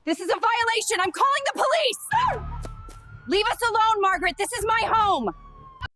This is a violation! I'm calling the police! Leave us alone, Margaret! This is my home!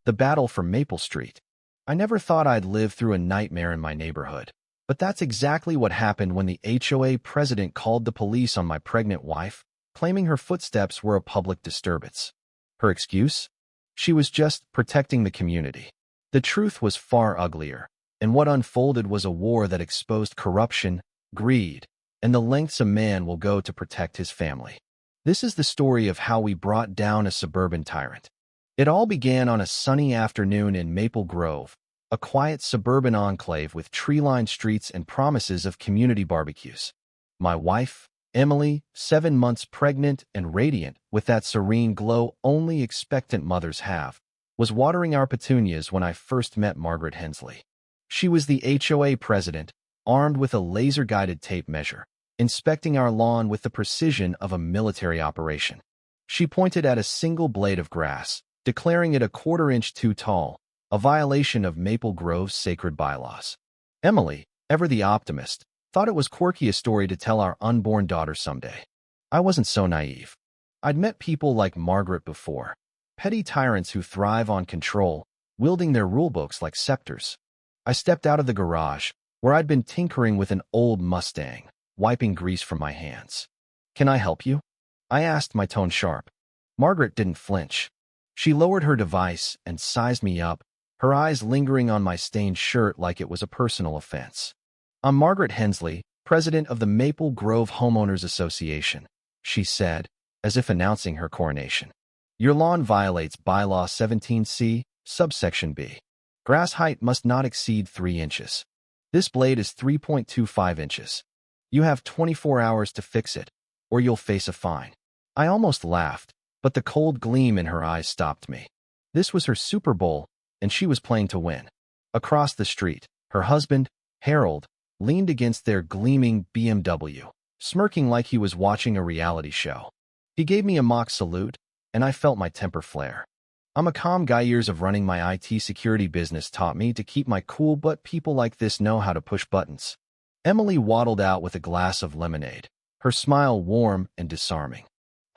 The battle for Maple Street. I never thought I'd live through a nightmare in my neighborhood. But that's exactly what happened when the HOA president called the police on my pregnant wife, claiming her footsteps were a public disturbance. Her excuse? She was just protecting the community. The truth was far uglier, and what unfolded was a war that exposed corruption, greed, and the lengths a man will go to protect his family. This is the story of how we brought down a suburban tyrant. It all began on a sunny afternoon in Maple Grove, a quiet suburban enclave with tree-lined streets and promises of community barbecues. My wife, Emily, 7 months pregnant and radiant with that serene glow only expectant mothers have, was watering our petunias when I first met Margaret Hensley. She was the HOA president, armed with a laser-guided tape measure, inspecting our lawn with the precision of a military operation. She pointed at a single blade of grass, declaring it a quarter-inch too tall, a violation of Maple Grove's sacred bylaws. Emily, ever the optimist, thought it was quirky a story to tell our unborn daughter someday. I wasn't so naive. I'd met people like Margaret before, petty tyrants who thrive on control, wielding their rulebooks like scepters. I stepped out of the garage, where I'd been tinkering with an old Mustang, wiping grease from my hands. "Can I help you?" I asked, my tone sharp. Margaret didn't flinch. She lowered her device and sized me up, her eyes lingering on my stained shirt like it was a personal offense. "I'm Margaret Hensley, president of the Maple Grove Homeowners Association," she said, as if announcing her coronation. "Your lawn violates Bylaw 17C, subsection B. Grass height must not exceed 3 inches. This blade is 3.25 inches. You have 24 hours to fix it, or you'll face a fine." I almost laughed, but the cold gleam in her eyes stopped me. This was her Super Bowl, and she was playing to win. Across the street, her husband, Harold, leaned against their gleaming BMW, smirking like he was watching a reality show. He gave me a mock salute, and I felt my temper flare. I'm a calm guy. Years of running my IT security business taught me to keep my cool, but people like this know how to push buttons. Emily waddled out with a glass of lemonade, her smile warm and disarming.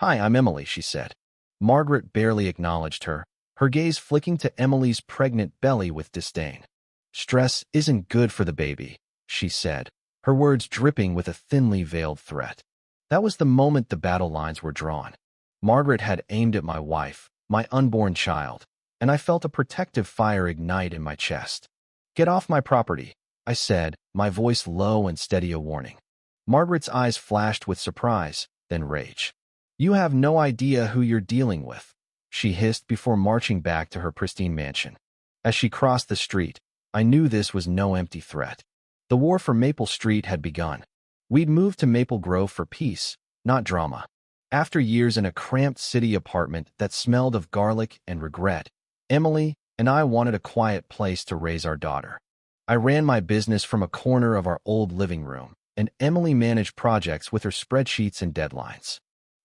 "Hi, I'm Emily," she said. Margaret barely acknowledged her, her gaze flicking to Emily's pregnant belly with disdain. "Stress isn't good for the baby," she said, her words dripping with a thinly veiled threat. That was the moment the battle lines were drawn. Margaret had aimed at my wife, my unborn child, and I felt a protective fire ignite in my chest. "Get off my property," I said, my voice low and steady, a warning. Margaret's eyes flashed with surprise, then rage. "You have no idea who you're dealing with," she hissed before marching back to her pristine mansion. As she crossed the street, I knew this was no empty threat. The war for Maple Street had begun. We'd moved to Maple Grove for peace, not drama. After years in a cramped city apartment that smelled of garlic and regret, Emily and I wanted a quiet place to raise our daughter. I ran my business from a corner of our old living room, and Emily managed projects with her spreadsheets and deadlines.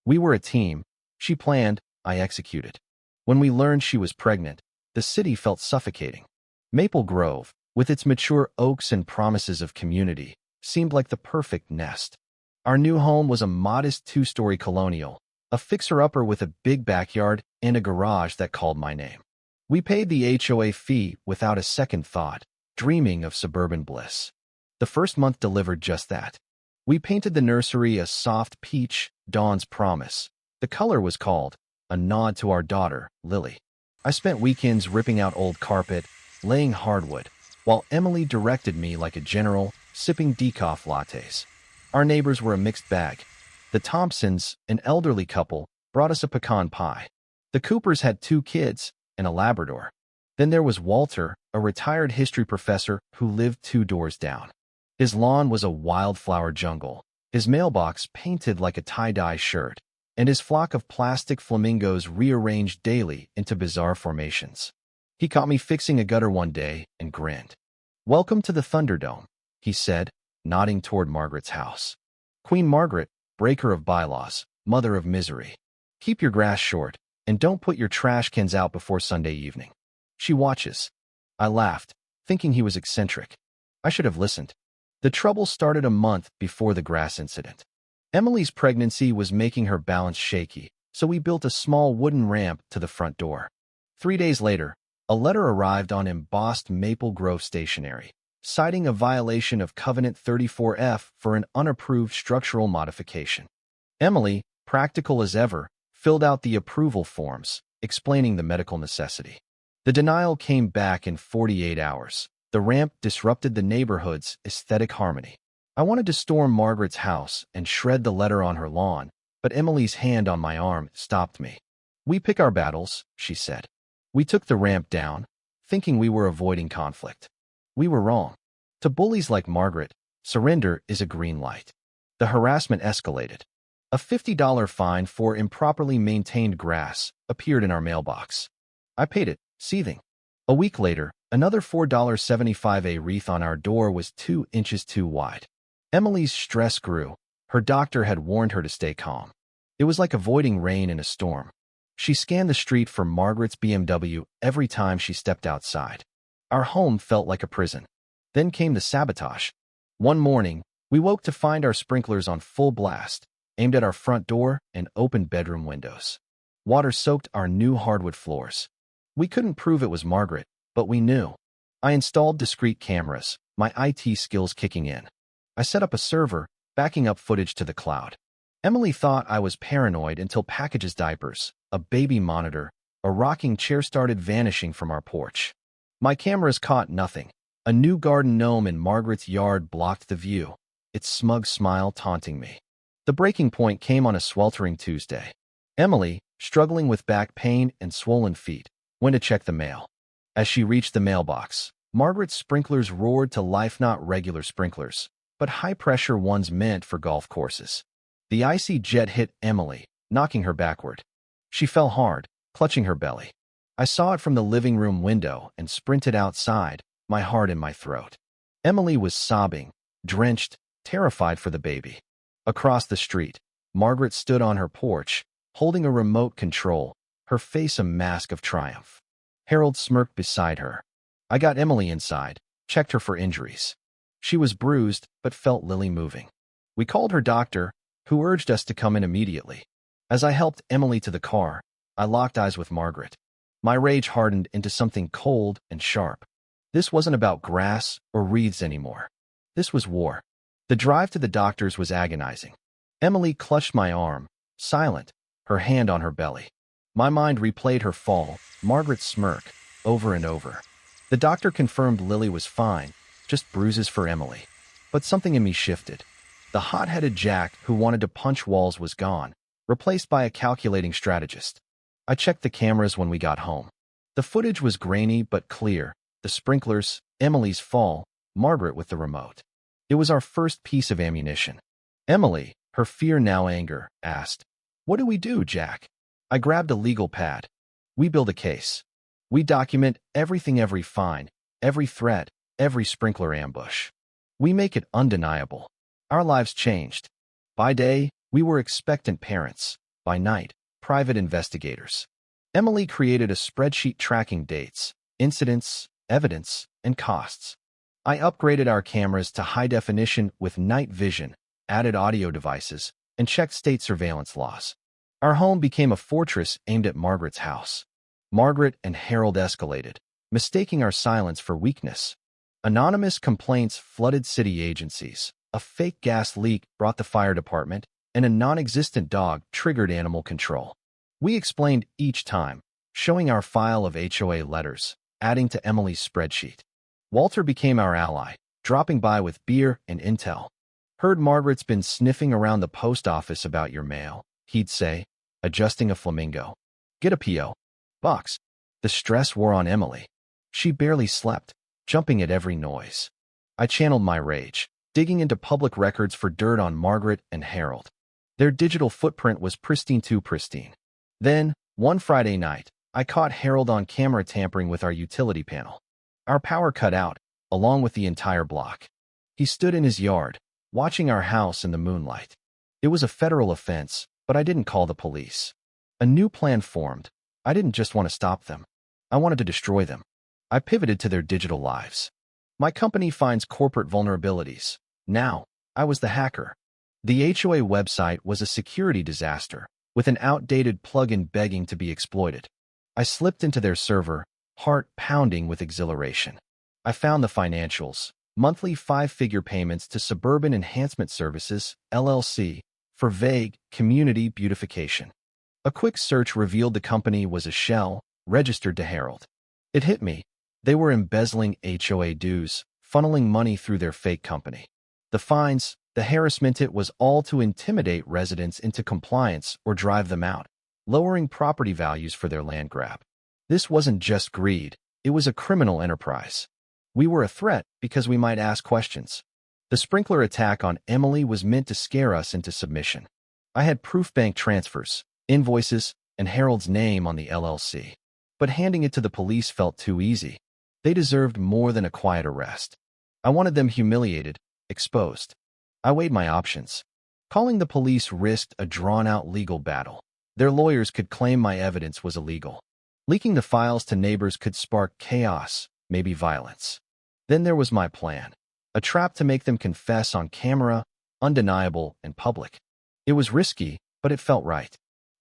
We were a team. She planned, I executed. When we learned she was pregnant, the city felt suffocating. Maple Grove, with its mature oaks and promises of community, seemed like the perfect nest. Our new home was a modest 2-story colonial, a fixer-upper with a big backyard and a garage that called my name. We paid the HOA fee without a second thought, dreaming of suburban bliss. The first month delivered just that. We painted the nursery a soft peach, Dawn's Promise. The color was called, a nod to our daughter, Lily. I spent weekends ripping out old carpet, laying hardwood, while Emily directed me like a general, sipping decaf lattes. Our neighbors were a mixed bag. The Thompsons, an elderly couple, brought us a pecan pie. The Coopers had 2 kids and a Labrador. Then there was Walter, a retired history professor who lived 2 doors down. His lawn was a wildflower jungle, his mailbox painted like a tie-dye shirt, and his flock of plastic flamingos rearranged daily into bizarre formations. He caught me fixing a gutter one day and grinned. "Welcome to the Thunderdome," he said, nodding toward Margaret's house. "Queen Margaret, breaker of bylaws, mother of misery. Keep your grass short, and don't put your trash cans out before Sunday evening. She watches." I laughed, thinking he was eccentric. I should have listened. The trouble started a month before the grass incident. Emily's pregnancy was making her balance shaky, so we built a small wooden ramp to the front door. 3 days later, a letter arrived on embossed Maple Grove stationery, citing a violation of Covenant 34F for an unapproved structural modification. Emily, practical as ever, filled out the approval forms, explaining the medical necessity. The denial came back in 48 hours. The ramp disrupted the neighborhood's aesthetic harmony. I wanted to storm Margaret's house and shred the letter on her lawn, but Emily's hand on my arm stopped me. "We pick our battles," she said. We took the ramp down, thinking we were avoiding conflict. We were wrong. To bullies like Margaret, surrender is a green light. The harassment escalated. A $50 fine for improperly maintained grass appeared in our mailbox. I paid it, seething. A week later, another $4.75 wreath on our door was 2 inches too wide. Emily's stress grew. Her doctor had warned her to stay calm. It was like avoiding rain in a storm. She scanned the street for Margaret's BMW every time she stepped outside. Our home felt like a prison. Then came the sabotage. One morning, we woke to find our sprinklers on full blast, aimed at our front door and open bedroom windows. Water soaked our new hardwood floors. We couldn't prove it was Margaret, but we knew. I installed discrete cameras, my IT skills kicking in. I set up a server, backing up footage to the cloud. Emily thought I was paranoid until packages, diapers, a baby monitor, a rocking chair started vanishing from our porch. My cameras caught nothing. A new garden gnome in Margaret's yard blocked the view, its smug smile taunting me. The breaking point came on a sweltering Tuesday. Emily, struggling with back pain and swollen feet, went to check the mail. As she reached the mailbox, Margaret's sprinklers roared to life, not regular sprinklers, but high-pressure ones meant for golf courses. The icy jet hit Emily, knocking her backward. She fell hard, clutching her belly. I saw it from the living room window and sprinted outside, my heart in my throat. Emily was sobbing, drenched, terrified for the baby. Across the street, Margaret stood on her porch, holding a remote control, her face a mask of triumph. Harold smirked beside her. I got Emily inside, checked her for injuries. She was bruised, but felt moving. We called her doctor, who urged us to come in immediately. As I helped Emily to the car, I locked eyes with Margaret. My rage hardened into something cold and sharp. This wasn't about grass or wreaths anymore. This was war. The drive to the doctor's was agonizing. Emily clutched my arm, silent, her hand on her belly. My mind replayed her fall, Margaret's smirk, over and over. The doctor confirmed Lily was fine, just bruises for Emily. But something in me shifted. The hot-headed Jack who wanted to punch walls was gone, replaced by a calculating strategist. I checked the cameras when we got home. The footage was grainy but clear. The sprinklers, Emily's fall, Margaret with the remote. It was our first piece of ammunition. Emily, her fear now anger, asked, "What do we do, Jack?" I grabbed a legal pad. We build a case. We document everything, every fine, every threat, every sprinkler ambush. We make it undeniable. Our lives changed. By day, we were expectant parents. By night, private investigators. Emily created a spreadsheet tracking dates, incidents, evidence, and costs. I upgraded our cameras to high definition with night vision, added audio devices, and checked state surveillance laws. Our home became a fortress aimed at Margaret's house. Margaret and Harold escalated, mistaking our silence for weakness. Anonymous complaints flooded city agencies. A fake gas leak brought the fire department, and a non-existent dog triggered animal control. We explained each time, showing our file of HOA letters, adding to Emily's spreadsheet. Walter became our ally, dropping by with beer and intel. "Heard Margaret's been sniffing around the post office about your mail," he'd say, adjusting a flamingo. "Get a P.O. box." The stress wore on Emily. She barely slept, jumping at every noise. I channeled my rage, digging into public records for dirt on Margaret and Harold. Their digital footprint was pristine, too pristine. Then, one Friday night, I caught Harold on camera tampering with our utility panel. Our power cut out, along with the entire block. He stood in his yard, watching our house in the moonlight. It was a federal offense, but I didn't call the police. A new plan formed. I didn't just want to stop them. I wanted to destroy them. I pivoted to their digital lives. My company finds corporate vulnerabilities. Now, I was the hacker. The HOA website was a security disaster, with an outdated plugin begging to be exploited. I slipped into their server, heart pounding with exhilaration. I found the financials, monthly 5-figure payments to Suburban Enhancement Services, LLC, for vague community beautification. A quick search revealed the company was a shell, registered to Herald. It hit me. They were embezzling HOA dues, funneling money through their fake company. The fines, the harassment, it was all to intimidate residents into compliance or drive them out, lowering property values for their land grab. This wasn't just greed, it was a criminal enterprise. We were a threat because we might ask questions. The sprinkler attack on Emily was meant to scare us into submission. I had proof bank transfers, invoices, and Harold's name on the LLC. But handing it to the police felt too easy. They deserved more than a quiet arrest. I wanted them humiliated, exposed. I weighed my options. Calling the police risked a drawn-out legal battle. Their lawyers could claim my evidence was illegal. Leaking the files to neighbors could spark chaos, maybe violence. Then there was my plan. A trap to make them confess on camera, undeniable and public. It was risky, but it felt right.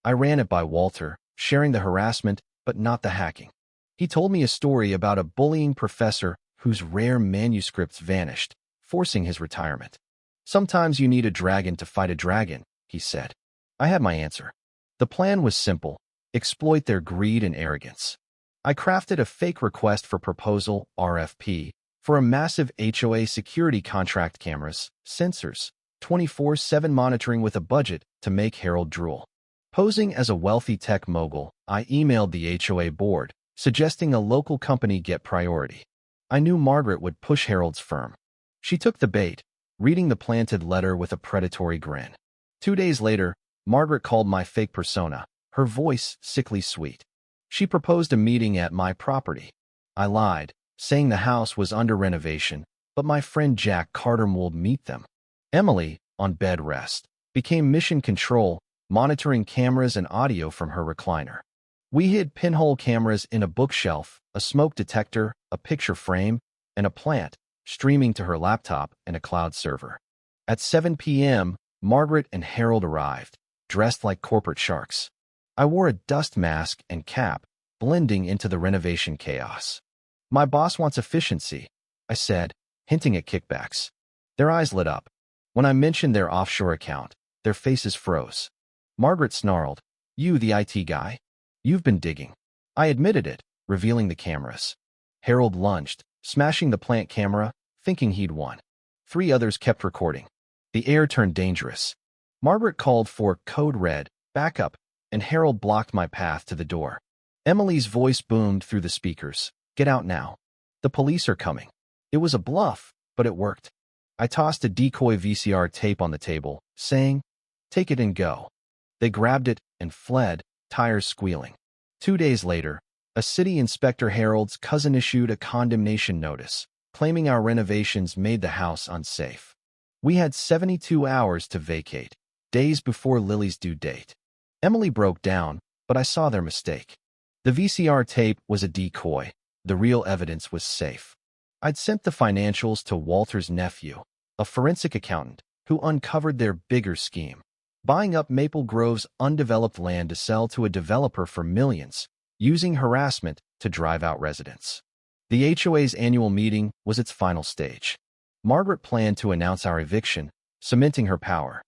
I ran it by Walter, sharing the harassment, but not the hacking. He told me a story about a bullying professor whose rare manuscripts vanished, forcing his retirement. Sometimes you need a dragon to fight a dragon, he said. I had my answer. The plan was simple: exploit their greed and arrogance. I crafted a fake request for proposal, RFP, for a massive HOA security contract, cameras, sensors, 24/7 monitoring with a budget to make Harold drool. Posing as a wealthy tech mogul, I emailed the HOA board, suggesting a local company get priority. I knew Margaret would push Harold's firm. She took the bait, reading the planted letter with a predatory grin. 2 days later, Margaret called my fake persona, her voice sickly sweet. She proposed a meeting at my property. I lied, saying the house was under renovation, but my friend Jack Carter would meet them. Emily, on bed rest, became mission control, monitoring cameras and audio from her recliner. We hid pinhole cameras in a bookshelf, a smoke detector, a picture frame, and a plant, streaming to her laptop and a cloud server. At 7 p.m., Margaret and Harold arrived, dressed like corporate sharks. I wore a dust mask and cap, blending into the renovation chaos. My boss wants efficiency, I said, hinting at kickbacks. Their eyes lit up. When I mentioned their offshore account, their faces froze. Margaret snarled, "You, the IT guy? You've been digging." I admitted it, revealing the cameras. Harold lunged, smashing the plant camera, thinking he'd won. 3 others kept recording. The air turned dangerous. Margaret called for code red, backup, and Harold blocked my path to the door. Emily's voice boomed through the speakers. "Get out now. The police are coming." It was a bluff, but it worked. I tossed a decoy VCR tape on the table, saying, "Take it and go." They grabbed it and fled, tires squealing. 2 days later, a city inspector, Harold's cousin, issued a condemnation notice, claiming our renovations made the house unsafe. We had 72 hours to vacate, days before Lily's due date. Emily broke down, but I saw their mistake. The VCR tape was a decoy. The real evidence was safe. I'd sent the financials to Walter's nephew, a forensic accountant, who uncovered their bigger scheme: buying up Maple Grove's undeveloped land to sell to a developer for millions, using harassment to drive out residents. The HOA's annual meeting was its final stage. Margaret planned to announce our eviction, cementing her power.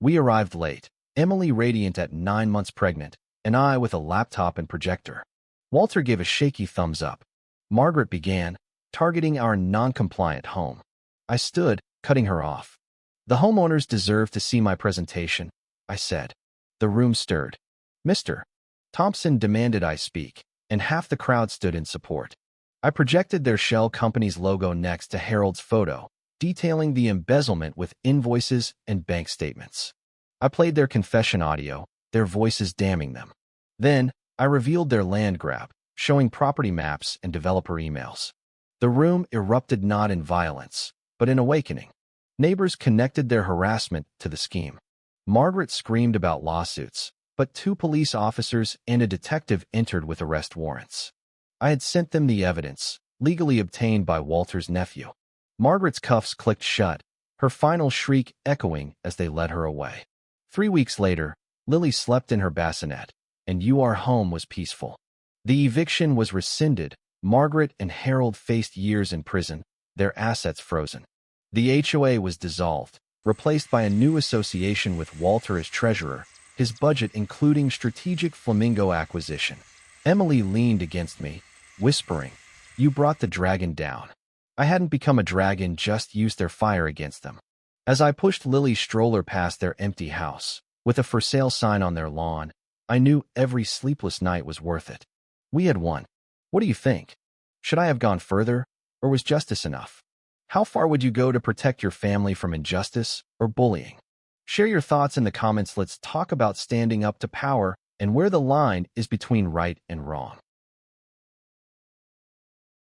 We arrived late, Emily radiant at 9 months pregnant, and I with a laptop and projector. Walter gave a shaky thumbs up. Margaret began, targeting our non-compliant home. I stood, cutting her off. "The homeowners deserve to see my presentation," I said. The room stirred. "Mr. Thompson," demanded I speak, and half the crowd stood in support. I projected their shell company's logo next to Harold's photo, detailing the embezzlement with invoices and bank statements. I played their confession audio, their voices damning them. Then, I revealed their land grab, showing property maps and developer emails. The room erupted not in violence, but in awakening. Neighbors connected their harassment to the scheme. Margaret screamed about lawsuits, but 2 police officers and a detective entered with arrest warrants. I had sent them the evidence, legally obtained by Walter's nephew. Margaret's cuffs clicked shut, her final shriek echoing as they led her away. 3 weeks later, Lily slept in her bassinet, and our home was peaceful. The eviction was rescinded. Margaret and Harold faced years in prison, their assets frozen. The HOA was dissolved, replaced by a new association with Walter as treasurer, his budget including strategic flamingo acquisition. Emily leaned against me, whispering, "You brought the dragon down." I hadn't become a dragon, just used their fire against them. As I pushed Lily's stroller past their empty house, with a for sale sign on their lawn, I knew every sleepless night was worth it. We had won. What do you think? Should I have gone further, or was justice enough? How far would you go to protect your family from injustice or bullying? Share your thoughts in the comments. Let's talk about standing up to power and where the line is between right and wrong.